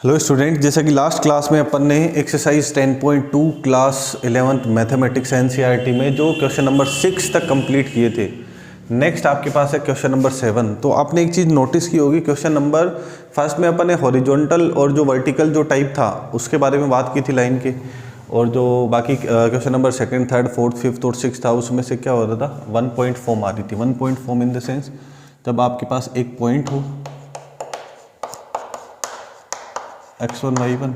Hello student, जैसा कि last class में अपन ने exercise 10.2 class 11th mathematics NCERT में जो क्वेश्चन नंबर 6 तक कंप्लीट किए थे। नेक्स्ट आपके पास है क्वेश्चन नंबर 7। तो आपने एक चीज़ नोटिस की होगी, क्वेश्चन नंबर फर्स्ट में अपन ने हॉरिजॉन्टल और जो वर्टिकल जो टाइप था उसके बारे में बात की थी लाइन के, और जो बाकी question number second, third, fourth, fifth और सिक्स था उसमें से क्या हो रहा था, 1 पॉइंट फॉर्म आ रही थी। 1 point form in the sense जब आपके पास एक पॉइंट हो x1 y1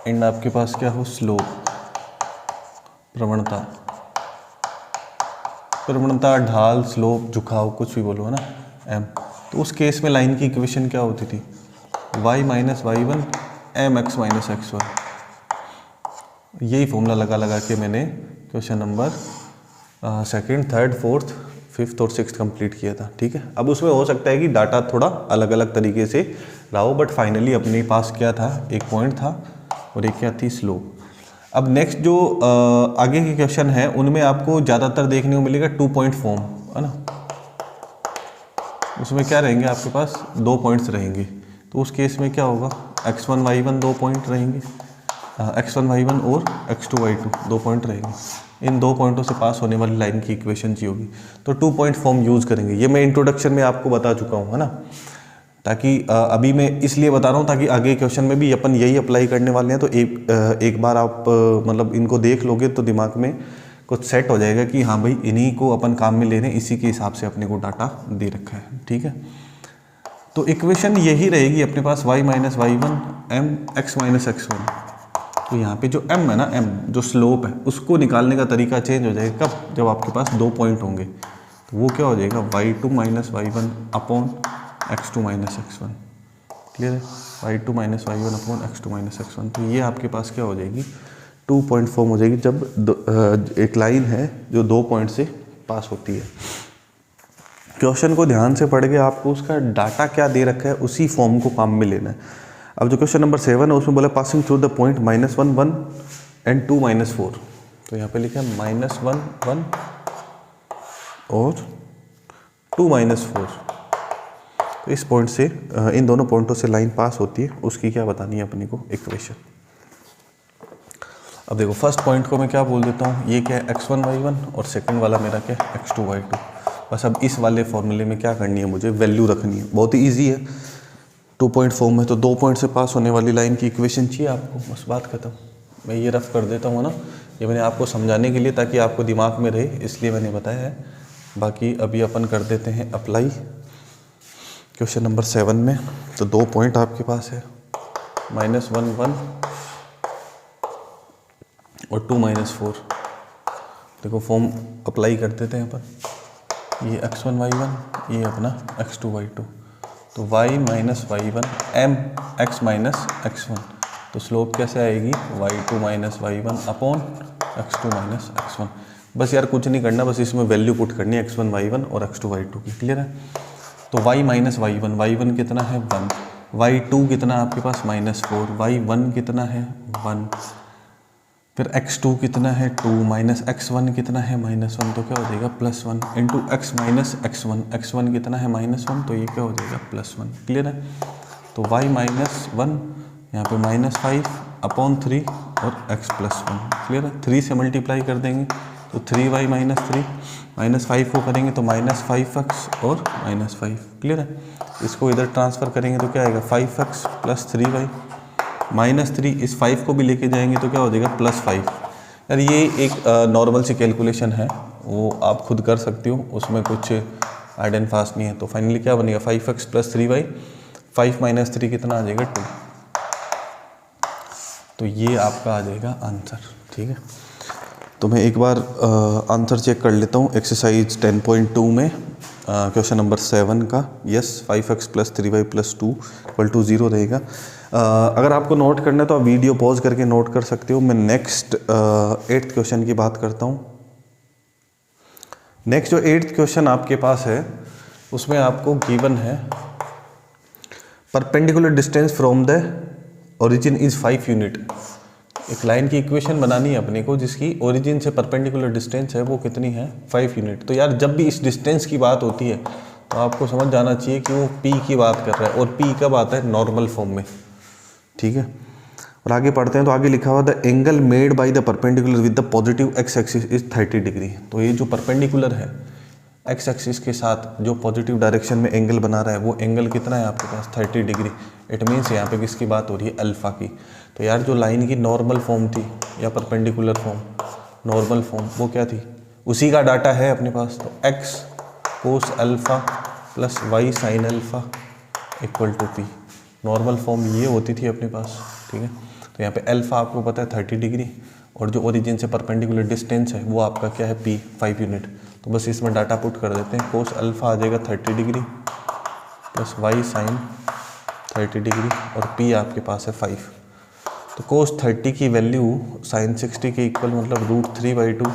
एंड आपके पास क्या हो, स्लोप, प्रवणता, ढाल, स्लोप, झुकाव, कुछ भी बोलो है ना, m। तो उस केस में लाइन की इक्वेशन क्या होती थी, y minus y one m x minus x one. यही फॉर्मूला लगा के मैंने question number second, third, fourth, fifth और सिक्स्थ कंप्लीट किया था। ठीक है, अब उसमें हो सकता है कि डाटा थोड़ा अलग अलग तरीके से रहा हो, बट फाइनली अपने पास क्या था, एक पॉइंट था और एक क्या थी, स्लोप। अब नेक्स्ट जो आगे के क्वेश्चन है उनमें आपको ज़्यादातर देखने को मिलेगा 2 पॉइंट फॉर्म, है ना। उसमें क्या रहेंगे, आपके पास 2 पॉइंट्स रहेंगे। तो उस केस में क्या होगा, x1 y1 2 पॉइंट रहेंगे, x1 y1 और x2 y2 2 पॉइंट रहेंगे। इन 2 पॉइंटों से पास होने वाली लाइन की इक्वेशन चाहिए होगी, तो 2 पॉइंट फॉर्म यूज़ करेंगे। ये मैं इंट्रोडक्शन में आपको बता चुका हूँ, है ना। ताकि अभी मैं इसलिए बता रहा हूँ ताकि आगे क्वेश्चन में भी अपन यही अप्लाई करने वाले हैं। तो एक बार आप मतलब इनको देख लोगे तो दिमाग में कुछ सेट हो जाएगा कि हाँ भाई इन्हीं को अपन काम में ले रहे हैं, इसी के हिसाब से अपने को डाटा दे रखा है। ठीक है, तो इक्वेशन यही रहेगी अपने पास, y minus y one m x minus x one. तो यहाँ पे जो m है ना, m जो स्लोप है उसको निकालने का तरीका चेंज हो जाएगा। कब, जब आपके पास 2 पॉइंट होंगे, तो वो क्या हो जाएगा, y2 minus y one upon x2 minus x one. Clear है, y2 minus y one upon x2 minus x one. तो ये आपके पास क्या हो जाएगी, 2 पॉइंट फॉर्म हो जाएगी जब एक लाइन है जो 2 पॉइंट से पास होती है। क्वेश्चन को ध्यान से पढ़ के आपको उसका डाटा क्या दे रखा है उसी फॉर्म को काम में लेना है। अब जो क्वेश्चन नंबर 7 है उसमें बोला passing through the point -1 1 and 2 -4। तो यहाँ पे लिखा है -1 1 और 2 -4। तो इस पॉइंट से इन दोनों पॉइंटों से लाइन पास होती है, उसकी क्या बतानी है अपने को, इक्वेशन। अब देखो फर्स्ट पॉइंट को मैं क्या बोल देता हूँ, ये क्या है, x1 y1 और सेकंड वाला मेरा क्या है, x2 y2। बस अब इस वाले फॉर्मूले में क्या करनी है, मुझे वैल्यू रखनी है। बहुत ही ईजी है, 2 पॉइंट फॉर्म है तो 2 पॉइंट से पास होने वाली लाइन की इक्वेशन चाहिए आपको, बस बात खत्म। मैं ये रफ कर देता हूँ ना, ये मैंने आपको समझाने के लिए ताकि आपको दिमाग में रहे, इसलिए मैंने बताया है। बाकी अभी अपन कर देते हैं अप्लाई क्वेश्चन नंबर 7 में। तो 2 पॉइंट आपके पास है, -1 1 और 2 -4। देखो फॉर्म अप्लाई कर देते हैं अपन। ये x1 y1, ये अपना x2 y2। तो y minus y one m x minus x one. तो स्लोप कैसे आएगी, y2 minus y one upon x2 minus x one. बस यार कुछ नहीं करना, बस इसमें वैल्यू पुट करनी है x1 y1 और x2 y2 की। क्लियर है, तो y minus y one, y one कितना है 1, y2 कितना आपके पास -4, y1 कितना है 1, फिर x2 कितना है 2, माइनस x1 कितना है -1, तो क्या हो जाएगा +1 into x minus x1, x1 कितना है -1, तो ये क्या हो जाएगा +1। क्लियर है, तो y माइनस 1 यहाँ पे -5 अपॉन 3 और x +1। क्लियर है, 3 से मल्टीप्लाई कर देंगे तो 3y माइनस 3, -5 को करेंगे तो -5x और -5। क्लियर है, इसको इधर ट्रांसफ़र करेंगे तो क्या आएगा, 5x + 3y -3। इस 5 को भी लेके जाएंगे तो क्या हो जाएगा +5। यार ये एक नॉर्मल सी कैलकुलेशन है, वो आप खुद कर सकते हो, उसमें कुछ हार्ड एंड फास्ट नहीं है। तो फाइनली क्या बनेगा, 5x + 3y, 5 - 3 कितना आ जाएगा 2। तो ये आपका आ जाएगा आंसर। ठीक है, तो मैं एक बार आंसर चेक कर लेता हूँ एक्सरसाइज 10.2 में क्वेश्चन नंबर 7 का। यस, 5x + 3y + 2 = 0 रहेगा। अगर आपको नोट करना है तो आप वीडियो पॉज करके नोट कर सकते हो। मैं नेक्स्ट 8th क्वेश्चन की बात करता हूँ। नेक्स्ट जो 8th क्वेश्चन आपके पास है उसमें आपको गिवन है perpendicular distance from the origin is 5 unit. एक लाइन की इक्वेशन बनानी है अपने को जिसकी ओरिजिन से परपेंडिकुलर डिस्टेंस है वो कितनी है, 5 यूनिट। तो यार जब भी इस डिस्टेंस की बात होती है तो आपको समझ जाना चाहिए कि वो p की बात कर रहा है, और p कब आता है, नॉर्मल फॉर्म में। ठीक है। और आगे पढ़ते हैं तो आगे लिखा हुआ the angle made by the perpendicular with the positive x axis is 30 degree. तो ये जो परपेंडिकुलर है एक्स एक्सिस के साथ जो पॉजिटिव डायरेक्शन में एंगल बना रहा है वो एंगल कितना है आपके पास 30 डिग्री। इट मीन्स यहाँ पे किसकी बात हो रही है, अल्फ़ा की। तो यार जो लाइन की नॉर्मल फॉर्म थी या परपेंडिकुलर फॉर्म, नॉर्मल फॉर्म वो क्या थी, उसी का डाटा है अपने पास। तो x cos alpha plus y sine alpha equal to p. Normal form ये होती थी अपने पास, ठीक है। तो यहाँ पे अल्फ़ा आपको पता है 30 डिग्री और जो ओरिजिन से परपेंडिकुलर डिस्टेंस है वो आपका क्या है, पी 5 यूनिट। तो बस इसमें डाटा पुट कर देते हैं। कोस अल्फ़ा आ जाएगा 30 degree plus y sine 30 degree और पी आपके पास है 5। तो कोस 30 की वैल्यू साइन 60 के इक्वल मतलब √3/2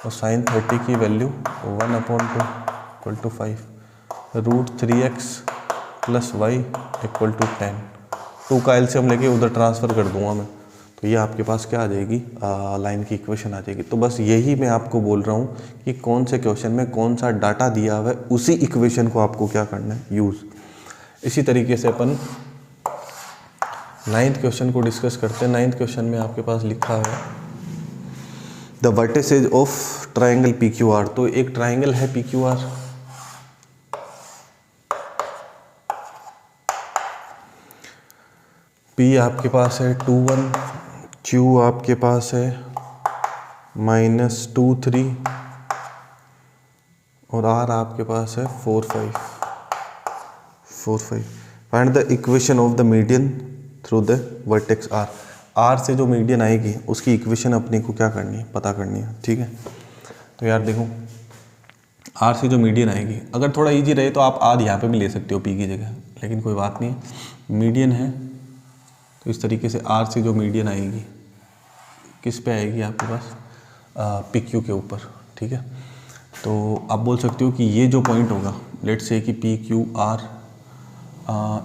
और साइन 30 की value 1/2 equal to 5। √3x plus y equal to 10। 2 का एलसीएम लेके उधर ट्रांसफ़र कर दूंगा मैं। तो ये आपके पास क्या आ जाएगी, लाइन की इक्वेशन आ जाएगी। तो बस यही मैं आपको बोल रहा हूँ कि कौन से क्वेश्चन में कौन सा डाटा दिया हुआ है उसी इक्वेशन को आपको क्या करना है, यूज़। इसी तरीके से अपन 9th क्वेश्चन को डिस्कस करते हैं। 9th क्वेश्चन में आपके पास लिखा है the vertices of triangle PQR। तो एक ट्राइंगल है PQR, P आपके पास है 2 1, Q आपके पास है -2 3 और R आपके पास है 4 5। Find the equation of the median through the vertex R। R से जो मीडियन आएगी उसकी इक्वेशन अपने को क्या करनी है, पता करनी है, ठीक है। तो यार देखो R से जो मीडियन आएगी, अगर थोड़ा इजी रहे तो आप R यहाँ पे भी ले सकते हो P की जगह, लेकिन कोई बात नहीं है। मीडियन है तो इस तरीके से R से जो मीडियन आएगी किस पे आएगी आपके पास, PQ के ऊपर, ठीक है। तो आप बोल सकते हो कि ये जो पॉइंट होगा, लेट से कि PQR,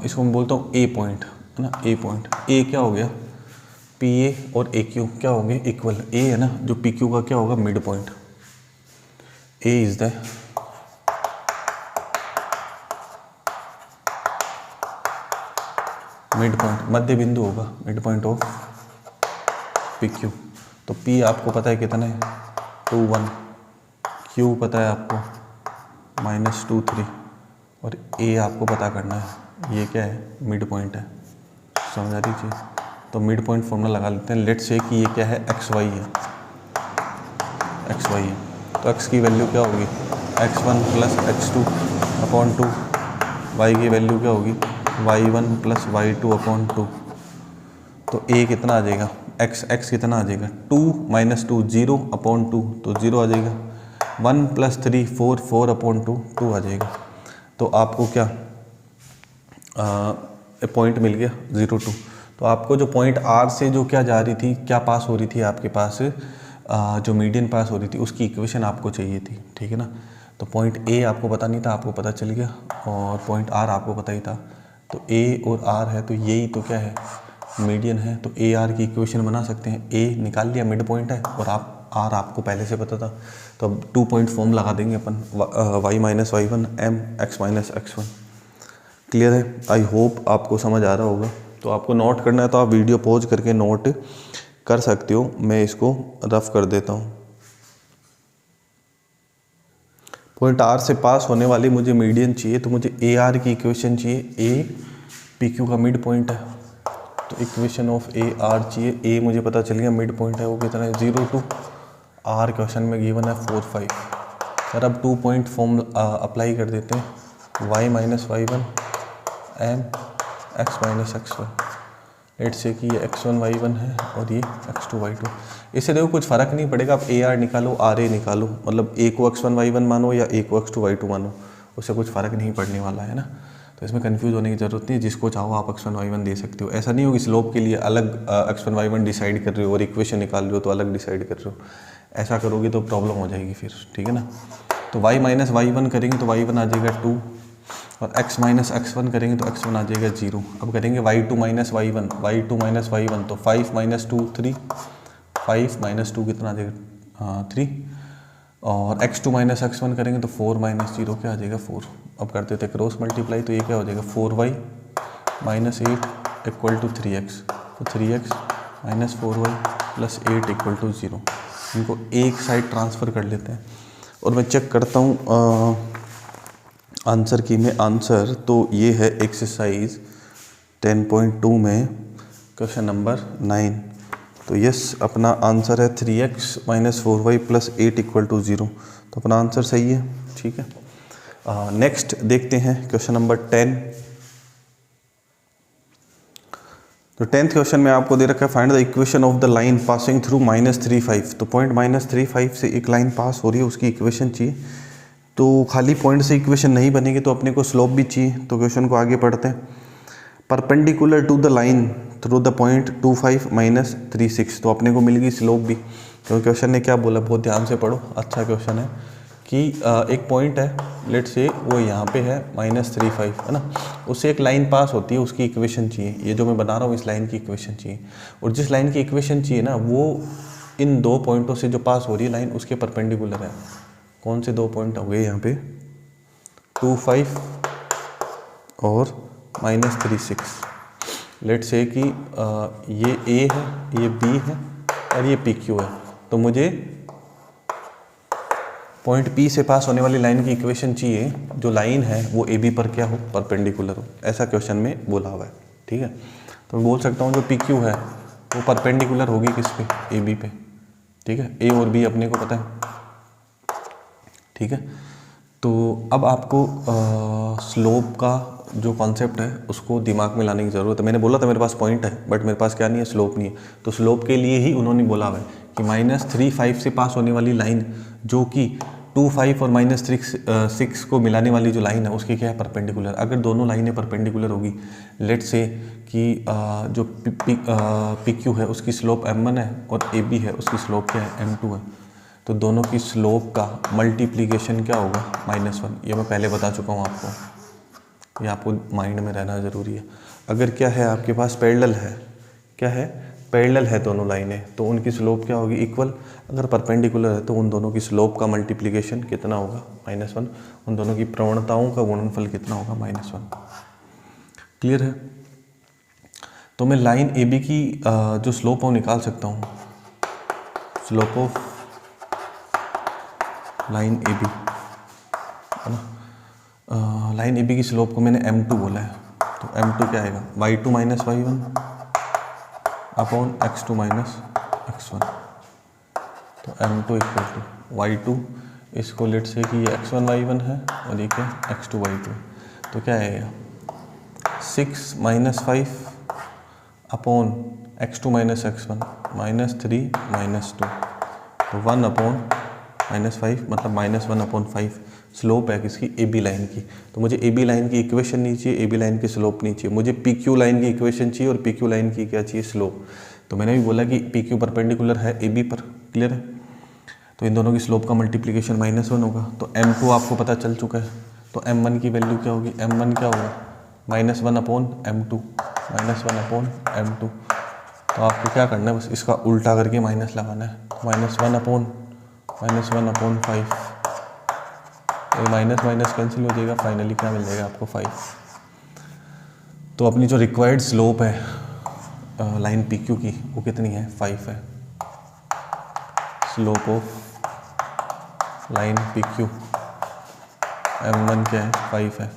इसको मैं बोलता हूँ A पॉइंट, है ना, A पॉइंट। A क्या हो गया, PA और AQ क्या होंगे, इक्वल। A है ना, जो PQ का क्या होगा, mid point. A is the mid point, मध्य बिंदु होगा, मिड पॉइंट ऑफ PQ। तो P आपको पता है कितना है, 2 1, Q पता है आपको -2 3 और A आपको पता करना है, ये क्या है, मिड पॉइंट है। समझ आ रही चीज़। तो मिड पॉइंट फॉर्मूला लगा लेते हैं। लेट से कि ये क्या है, XY है, XY है। तो X की वैल्यू क्या होगी, x1 प्लस x2/2। Y की वैल्यू क्या होगी, y1 प्लस y2/2। तो A कितना आ जाएगा, x कितना आ जाएगा, 2 - 2 0/2, तो 0 आ जाएगा। 1 + 3 4 4/2 2 आ जाएगा। तो आपको क्या पॉइंट मिल गया 0 2। तो आपको जो पॉइंट R से जो क्या जा रही थी, क्या पास हो रही थी आपके पास, जो मीडियन पास हो रही थी उसकी इक्वेशन आपको चाहिए थी, ठीक है ना। तो पॉइंट A आपको पता नहीं था, आपको पता चल गया, और पॉइंट R आपको पता ही था। तो A और R है तो यही तो क्या है, मीडियन है। तो AR की इक्वेशन बना सकते हैं। A निकाल लिया, मिड पॉइंट है, और R आपको पहले से पता था। तो अब 2 पॉइंट फॉर्म लगा देंगे अपन, y - y1 m x - x1। Clear है, आई होप आपको समझ आ रहा होगा। तो आपको नोट करना है तो आप वीडियो पॉज करके नोट कर सकते हो, मैं इसको रफ कर देता हूँ। पॉइंट R से पास होने वाली मुझे मीडियन चाहिए, तो मुझे AR की इक्वेशन चाहिए। A PQ का मिड पॉइंट है, तो इक्वेशन ऑफ AR चाहिए। A मुझे पता चल गया मिड पॉइंट है, वो कितना है 0 2। R क्वेश्चन में गिवन है 4 5। सर अब 2 पॉइंट फॉर्म अप्लाई कर देते हैं, y - y1 m x - x1। Late से कि ये x1 y1 है और ये x2 y2। इससे देखो कुछ फ़र्क नहीं पड़ेगा, आप AR निकालो RA निकालो, मतलब A को x1 y1 मानो या A को x2 y2 मानो, उससे कुछ फ़र्क नहीं पड़ने वाला है ना। तो इसमें कंफ्यूज होने की ज़रूरत नहीं है, जिसको चाहो आप x1 y1 दे सकते हो। ऐसा नहीं हो कि स्लोप के लिए अलग x1 y1 डिसाइड कर रहे हो और इक्वेशन निकाल रहे हो तो अलग डिसाइड कर रहे हो। ऐसा करोगे तो प्रॉब्लम हो जाएगी फिर, ठीक है ना। तो y - y1 करेंगे तो y1 आ जाएगा 2, और x - x1 करेंगे तो x1 आ जाएगा 0। अब करेंगे y2 - y1 तो 5 - 2 3, 5 - 2 कितना आ जाएगा 3, और x2 - x1 करेंगे तो 4 - 0 क्या आ जाएगा 4। अब कर देते क्रॉस मल्टीप्लाई, तो ये क्या हो जाएगा 4y - 8 इक्वल टू 3x, तो 3x minus 4y plus 8 equal to 0। इनको एक साइड ट्रांसफ़र कर लेते हैं और मैं चेक करता हूँ आंसर की में आंसर। तो ये है एक्सरसाइज 10.2 में क्वेश्चन नंबर 9। तो यस, अपना आंसर है 3x minus 4y plus 8 equal to 0। तो अपना आंसर सही है, ठीक है। नेक्स्ट देखते हैं क्वेश्चन नंबर 10। तो 10th क्वेश्चन में आपको दे रखा है find the equation of the line passing through -3,5। तो पॉइंट -3,5 से एक लाइन पास हो रही है, उसकी इक्वेशन चाहिए। तो खाली पॉइंट से इक्वेशन नहीं बनेगी, तो अपने को स्लोप भी चाहिए। तो क्वेश्चन को आगे पढ़ते हैं। Perpendicular to the line through the point 25 minus 36। तो अपने को मिल गई स्लोप भी, क्योंकि क्वेश्चन ने क्या बोला, बहुत ध्यान से पढ़ो, अच्छा क्वेश्चन है कि एक पॉइंट है, लेट से वो यहाँ पे है -3,5 है ना, उससे एक लाइन पास होती है, उसकी इक्वेशन चाहिए। ये जो मैं बना रहा हूँ इस लाइन की इक्वेशन चाहिए, और जिस लाइन की इक्वेशन चाहिए ना वो इन दो पॉइंटों से जो पास हो रही है लाइन उसके परपेंडिकुलर है। कौन से दो पॉइंट हो गए यहाँ पे, 25 और -36। लेट से कि ये A है, ये B है और ये PQ है। तो मुझे पॉइंट P से पास होने वाली लाइन की इक्वेशन चाहिए, जो लाइन है वो AB पर क्या हो, परपेंडिकुलर हो। ऐसा क्वेश्चन में बोला हुआ है, ठीक है। तो मैं बोल सकता हूँ जो PQ है वो परपेंडिकुलर होगी किस पे, AB पे, ठीक है। A और B अपने को पता है, ठीक है। तो अब आपको स्लोप का जो कॉन्सेप्ट है उसको दिमाग में लाने की ज़रूरत है। मैंने बोला था मेरे पास पॉइंट है, बट मेरे पास क्या नहीं है, स्लोप नहीं है। तो स्लोप के लिए ही उन्होंने बोला हुआ है कि -3,5 से पास होने वाली लाइन जो कि 25 और -6 को मिलाने वाली जो लाइन है उसकी क्या है, परपेंडिकुलर। अगर दोनों लाइनें परपेंडिकुलर होगी, लेट से कि जो PQ है उसकी स्लोप M1 है और AB है उसकी स्लोप क्या है, M2 है, तो दोनों की स्लोप का मल्टीप्लिकेशन क्या होगा, -1। ये मैं पहले बता चुका हूँ आपको, ये आपको माइंड में रहना ज़रूरी है। अगर क्या है आपके पास पैरेलल है, क्या है, पैरेलल है दोनों लाइनें, तो उनकी स्लोप क्या होगी, इक्वल। अगर परपेंडिकुलर है तो उन दोनों की स्लोप का मल्टीप्लिकेशन कितना होगा, -1। उन दोनों की प्रवणताओं का गुणनफल कितना होगा, -1। क्लियर है। तो मैं लाइन AB की जो स्लोप है वो निकाल सकता हूँ, स्लोप ऑफ लाइन AB है ना। लाइन AB की स्लोप को मैंने M2 बोला है, तो M2 क्या आएगा, y2 minus y1 upon x2 minus x1। तो M2 इक्वल टू y2, इसको लेट से कि ये x1 y1 है और ये क्या x2 y2। तो क्या आएगा 6 minus 5 upon x2 minus x1 -3 -2। तो 1 अपॉन -5 मतलब -1 अपॉन 5 स्लोप है किसकी, AB लाइन की। तो मुझे AB लाइन की इक्वेशन नहीं चाहिए, AB लाइन की स्लोप नहीं चाहिए, मुझे PQ लाइन की इक्वेशन चाहिए और PQ लाइन की क्या चाहिए, स्लोप। तो मैंने भी बोला कि PQ परपेंडिकुलर है AB पर, क्लियर है। तो इन दोनों की स्लोप का मल्टीप्लिकेशन -1 होगा। तो M2 आपको पता चल चुका है, तो M1 की वैल्यू क्या होगी, M1 क्या होगा, -1 अपॉन M2, -1 अपॉन M2। तो आपको क्या करना है, बस इसका उल्टा करके माइनस लगाना है, -1 अपॉन -1/5। तो माइनस माइनस कैंसिल हो जाएगा, फाइनली क्या मिल जाएगा आपको 5। तो अपनी जो रिक्वायर्ड स्लोप है लाइन PQ की वो कितनी है, 5 है। Slope of line PQ M1 क्या है, 5 है,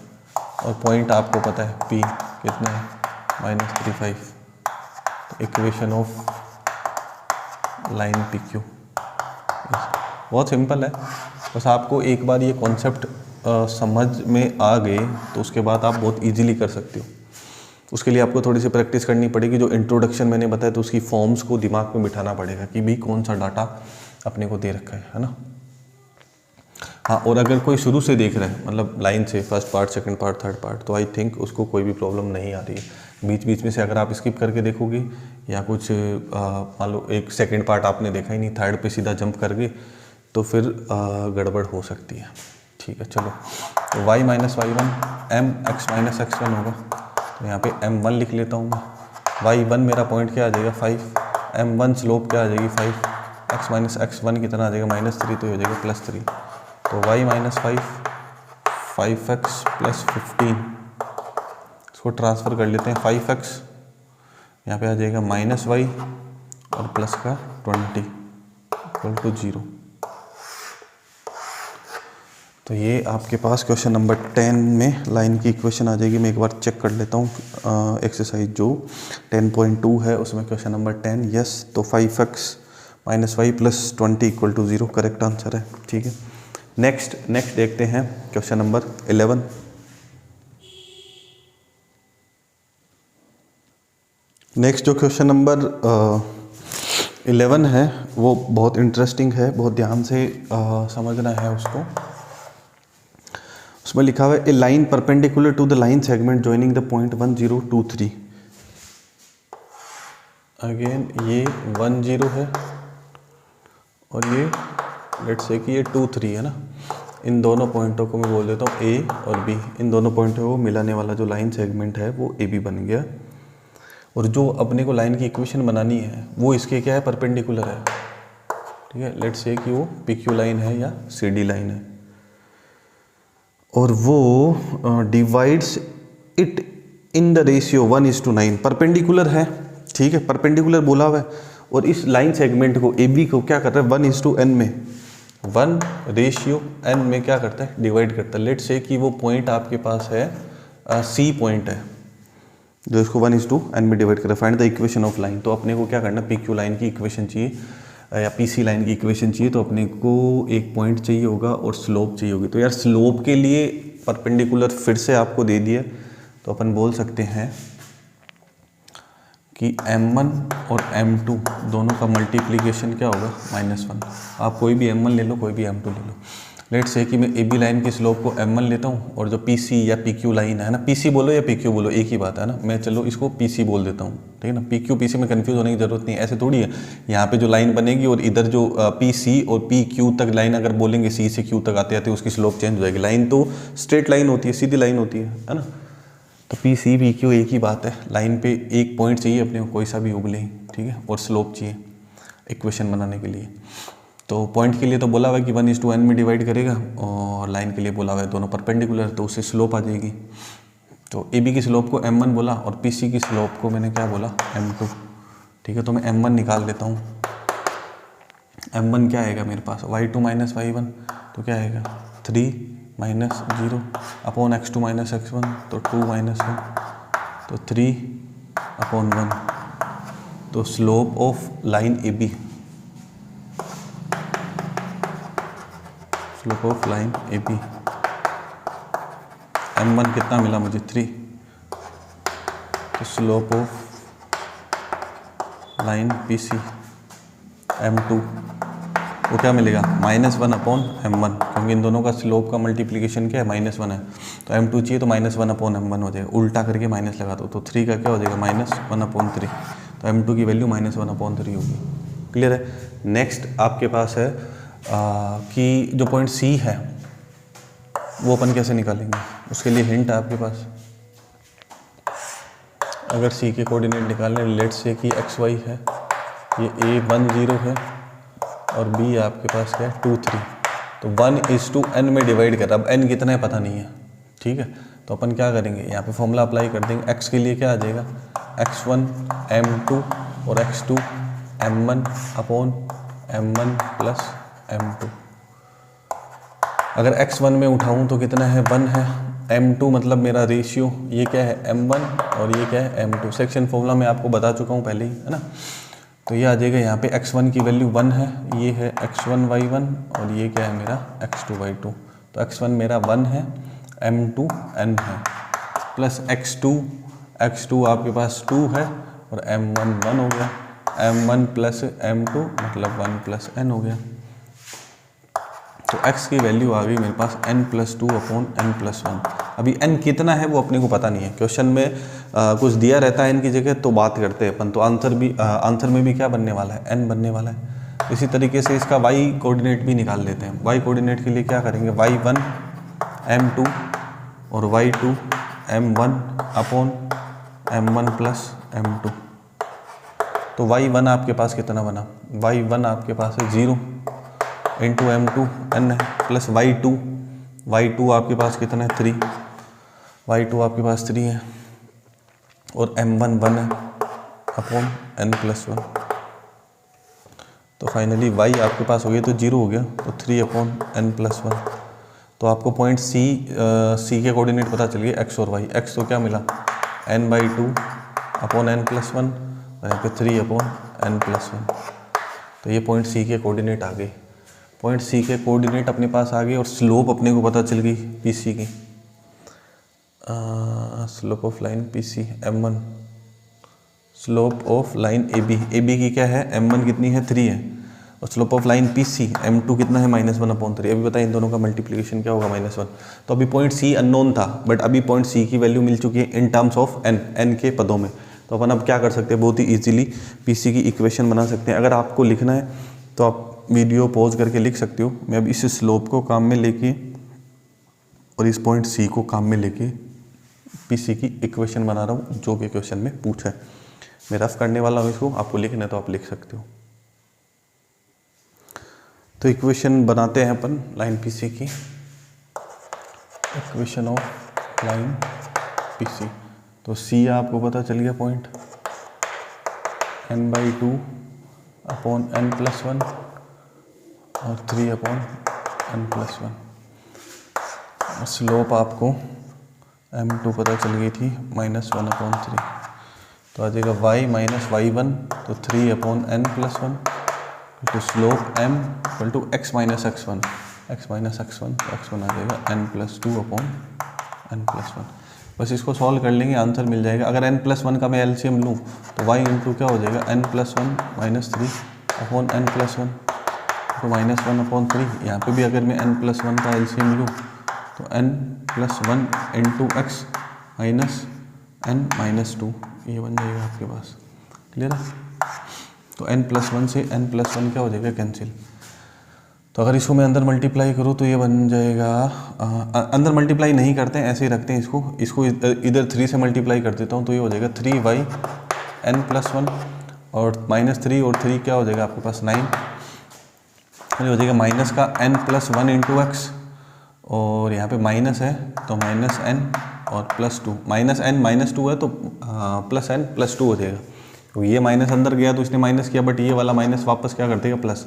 और पॉइंट आपको पता है P कितना है, -3,5। इक्वेशन ऑफ लाइन PQ बहुत सिंपल है। बस आपको एक बार ये कॉन्सेप्ट समझ में आ गए तो उसके बाद आप बहुत इजीली कर सकते हो। उसके लिए आपको थोड़ी सी प्रैक्टिस करनी पड़ेगी। जो इंट्रोडक्शन मैंने बताया तो उसकी फॉर्म्स को दिमाग में बिठाना पड़ेगा कि भाई कौन सा डाटा अपने को दे रखा है ना। हाँ, और अगर कोई शुरू से देख रहा है, मतलब लाइन से first part, second part, third part, तो आई थिंक उसको कोई भी प्रॉब्लम नहीं आ रही है। बीच बीच में से अगर आप स्किप करके देखोगे या कुछ मान लो एक सेकंड पार्ट आपने देखा ही नहीं, थर्ड पे सीधा जंप कर गए, तो फिर गड़बड़ हो सकती है। ठीक है, चलो। तो y minus y1 mx minus x1 होगा। तो यहाँ पे m1 लिख लेता हूँ मैं। y1 मेरा पॉइंट क्या आ जाएगा, 5। m1 स्लोप क्या आ जाएगी, 5। x माइनस x1 कितना आ जाएगा, -3, तो हो जाएगा +3। तो y माइनस 5x प्लस 15, इसको ट्रांसफ़र कर लेते हैं। 5x यहाँ पे आ जाएगा -y और प्लस का 20 = 0। तो ये आपके पास क्वेश्चन नंबर 10 में लाइन की इक्वेशन आ जाएगी। मैं एक बार चेक कर लेता हूँ एक्सरसाइज जो 10.2 है उसमें क्वेश्चन नंबर 10 यस। तो 5x - y + 20 = 0 करेक्ट आंसर है। ठीक है, नेक्स्ट देखते हैं क्वेश्चन नंबर 11। नेक्स्ट जो क्वेश्चन नंबर 11 है वो बहुत इंटरेस्टिंग है, बहुत ध्यान से समझना है उसको। उसमें लिखा हुआ है a line perpendicular to the line segment joining the point 1 0 2 3। Again ये 1 0 है और ये लेट्स से कि ये 2 3 है ना। इन दोनों पॉइंटों को मैं बोल देता हूँ ए और बी। इन दोनों पॉइंटों को मिलाने वाला जो लाइन सेगमेंट है वो ए बी बन गया। और जो अपने को लाइन की इक्वेशन बनानी है वो इसके क्या है, परपेंडिकुलर है। ठीक है, लेट्स से कि वो पी क्यू लाइन है या सी डी लाइन है और वो divides it in the ratio 1:9। Perpendicular है, ठीक है, परपेंडिकुलर बोला हुआ है और इस लाइन सेगमेंट को ए बी को क्या कर रहा है 1:n में 1:n में क्या करता है, डिवाइड करता है। लेट्स से कि वो पॉइंट आपके पास है सी पॉइंट है जो इसको 1:n में डिवाइड कर रहा है। Find the equation of line. तो अपने को क्या करना, पी क्यू लाइन की इक्वेशन चाहिए या पीसी लाइन की इक्वेशन चाहिए। तो अपने को एक पॉइंट चाहिए होगा और स्लोप चाहिए होगी। तो यार स्लोप के लिए परपेंडिकुलर फिर से आपको दे दिया, तो अपन बोल सकते हैं कि m1 और m2 दोनों का मल्टीप्लिकेशन क्या होगा -1। आप कोई भी m1 ले लो, कोई भी m2 ले लो। लेट्स से कि मैं ए बी लाइन की स्लोप को m1 लेता हूँ और जो pc या pq लाइन है ना, pc बोलो या pq बोलो एक ही बात है ना, मैं चलो इसको pc बोल देता हूँ। ठीक है ना, pq pc में कंफ्यूज होने की जरूरत नहीं है। ऐसे थोड़ी है, यहाँ पे जो लाइन बनेगी और इधर जो pc और pq तक लाइन अगर बोलेंगे c से q तक आते आते उसकी स्लोप चेंज हो जाएगी। लाइन तो स्ट्रेट लाइन होती है, सीधी लाइन होती है ना। तो पी सी पी क्यू एक ही बात है। लाइन पे एक पॉइंट चाहिए अपने को, कोई सा भी उगले ही, ठीक है, और स्लोप चाहिए इक्वेशन बनाने के लिए। तो पॉइंट के लिए तो बोला हुआ है कि 1:n में डिवाइड करेगा और लाइन के लिए बोला हुआ है दोनों परपेंडिकुलर, तो उससे स्लोप आ जाएगी। तो ए बी की स्लोप को m1 बोला और पी सी की स्लोप को मैंने क्या बोला m2। ठीक है, तो मैं m1 निकाल देता हूँ। m1 क्या आएगा मेरे पास y2 - y1, तो क्या आएगा 3 - 0 अपॉन x2 - x1, तो 2 - 1, तो 3/1। तो slope of line A B, slope of line A B m1 कितना मिला मुझे 3। तो slope of line P C m2 वो क्या मिलेगा -1/m1, क्योंकि इन दोनों का स्लोप का मल्टीप्लिकेशन क्या है -1 है। तो m2 चाहिए तो -1/m1 हो जाएगा। उल्टा करके माइनस लगा दो तो 3 का क्या हो जाएगा -1/3। तो m2 की वैल्यू -1/3 होगी। क्लियर है। नेक्स्ट आपके पास है कि जो पॉइंट C है वो अपन कैसे निकालेंगे, उसके लिए हिंट है आपके पास। अगर C के कोऑर्डिनेट निकालने, लेट्स से कि xy है, ये A 1 0 है और B आपके पास क्या है 2 3। तो 1:n में डिवाइड कर रहा है। अब n कितना है पता नहीं है, ठीक है। तो अपन क्या करेंगे, यहाँ पे फॉर्मूला अप्लाई कर देंगे। x के लिए क्या आ जाएगा x1 m2 और x2 m1/m1 + m2। अगर x1 में उठाऊँ तो कितना है 1 है। m2 मतलब मेरा रेशियो, ये क्या है m1 और ये क्या है m2। सेक्शन फॉर्मूला मैं आपको बता चुका हूँ पहले ही, है ना। तो ये आ जाएगा यहाँ पे x1 की वैल्यू 1 है, ये है x1 y1 और ये क्या है मेरा x2 y2। तो x1 मेरा 1 है, m2 n है, प्लस x2 आपके पास 2 है और m1 1 हो गया। m1 + m2 मतलब 1 + n हो गया। तो x की वैल्यू आ गई मेरे पास n + 2/n + 1। अभी n कितना है वो अपने को पता नहीं है। क्वेश्चन में कुछ दिया रहता है n की जगह तो बात करते हैं अपन। तो आंसर में भी क्या बनने वाला है n बनने वाला है। इसी तरीके से इसका y कोऑर्डिनेट भी निकाल लेते हैं। y कोऑर्डिनेट के लिए क्या करेंगे y1 m2 और y2 m1/m1 + m2। तो y1 आपके पास कितना बना, y1 आपके पास है 0 × m2 n है, प्लस y2 आपके पास कितना है 3, y2 आपके पास 3 है और m1 1 है, अपॉन n+1। तो फाइनली y आपके पास हो गया तो 0 हो गया, तो 3/n+1। तो आपको पॉइंट C के कोऑर्डिनेट पता चल गए x और y। x तो क्या मिला n/2 अपॉन n+1 और यहाँ पे 3/n+1। तो ये पॉइंट C के कोऑर्डिनेट आ गए। पॉइंट C के कोऑर्डिनेट अपने पास आ गए और स्लोप अपने को पता चल गई PC की। Slope of line PC m1, slope of line AB की क्या है m1 कितनी है 3 है, और slope of line PC m2 कितना है -1/3। अभी बताइए इन दोनों का मल्टीप्लिकेशन क्या होगा -1। तो अभी पॉइंट C अननोन था, बट अभी पॉइंट C की वैल्यू मिल चुकी है इन टर्म्स ऑफ n के पदों में। तो अपन अब क्या कर सकते हैं, बहुत ही ईजिली PC की इक्वेशन बना सकते हैं। अगर आपको लिखना है तो आप वीडियो पॉज करके लिख सकते हो। मैं अब इस स्लोप को काम में लेके और इस पॉइंट C को काम में लेके PC की इक्वेशन बना रहा हूँ, जो कि क्वेश्चन में पूछा है। मैं रफ करने वाला हूँ इसको, आपको लिखना है तो आप लिख सकते हो। तो इक्वेशन बनाते हैं अपन लाइन PC की, इक्वेशन ऑफ लाइन PC। तो C आपको पता चल गया पॉइंट n/2 अपॉन n+1 और 3/n+1। स्लोप आपको m2 पता चल गई थी -1/3। तो आ जाएगा y - y1 तो 3/n+1 तो slope m equal to x - x1 तो x1 आ जाएगा n+2/n+1। बस इसको सॉल्व कर लेंगे, आंसर मिल जाएगा। अगर n+1 का मैं एलसीएम लूँ तो y इंटू क्या हो जाएगा n+1 - 3/n+1 तो -1/3। यहाँ पे भी अगर मैं n+1 का एलसीएम लूँ तो n+1 into x minus n-2 ये बन जाएगा आपके पास। क्लियर है? तो n+1 से n+1 क्या हो जाएगा कैंसिल। तो अगर इसको मैं अंदर मल्टीप्लाई करूँ तो ये बन जाएगा, अंदर मल्टीप्लाई नहीं करते हैं, ऐसे ही रखते हैं इसको इधर 3 से मल्टीप्लाई कर देता हूँ तो ये हो जाएगा 3y n+1 और -3 और 3 क्या हो जाएगा आपके पास 9। ये हो जाएगा माइनस का n+1 इंटू एक्स और यहाँ पे माइनस है तो -n और +2 -n -2 है तो +n +2 हो जाएगा। तो ये माइनस अंदर गया तो इसने माइनस किया, बट ये वाला माइनस वापस क्या कर देगा प्लस,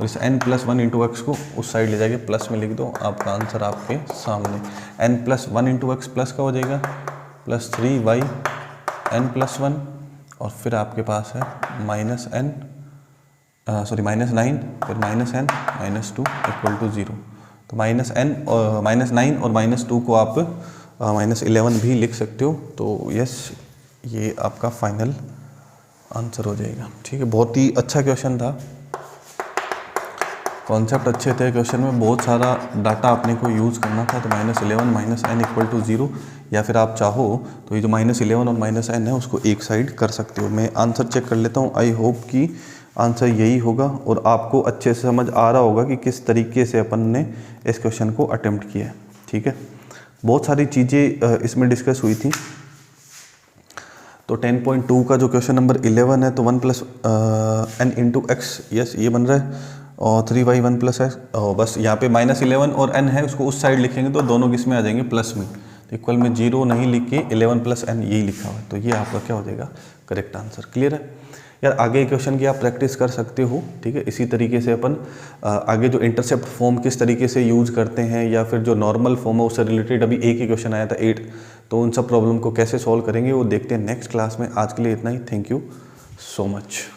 और इस n+1 इंटू एक्स को उस साइड ले जाके प्लस में लिख दो, आपका आंसर आपके सामने। n+1 इंटू एक्स प्लस का हो जाएगा +3y n+1 और फिर आपके पास है -9 फिर -n -2 = 0। तो -9 और -2 को आप -11 भी लिख सकते हो। तो यस, ये आपका फाइनल आंसर हो जाएगा। ठीक है, बहुत ही अच्छा क्वेश्चन था, कॉन्सेप्ट अच्छे थे। क्वेश्चन में बहुत सारा डाटा आपने को यूज़ करना था। तो -11 - n = 0, या फिर आप चाहो तो ये जो -11 और -n है उसको एक साइड कर सकते हो। मैं आंसर चेक कर लेता हूँ। आई होप कि आंसर यही होगा और आपको अच्छे से समझ आ रहा होगा कि किस तरीके से अपन ने इस क्वेश्चन को अटेम्प्ट किया है। ठीक है, बहुत सारी चीज़ें इसमें डिस्कस हुई थी। तो 10.2 का जो क्वेश्चन नंबर 11 है तो 1 + n इंटू एक्स, यस ये बन रहा है, और 3y 1 + x, और बस यहाँ पे -11 और n है उसको उस साइड लिखेंगे तो दोनों किस में आ जाएंगे प्लस में। तो इक्वल में 0 नहीं लिख के 11 + n यही लिखा हुआ है। तो ये आपका क्या हो जाएगा करेक्ट आंसर। क्लियर है यार? आगे क्वेश्चन की आप प्रैक्टिस कर सकते हो। ठीक है, इसी तरीके से अपन आगे जो इंटरसेप्ट फॉर्म किस तरीके से यूज करते हैं या फिर जो नॉर्मल फॉर्म है उससे रिलेटेड अभी एक ही क्वेश्चन आया था 8, तो उन सब प्रॉब्लम को कैसे सॉल्व करेंगे वो देखते हैं नेक्स्ट क्लास में। आज के लिए इतना ही। Thank you so much.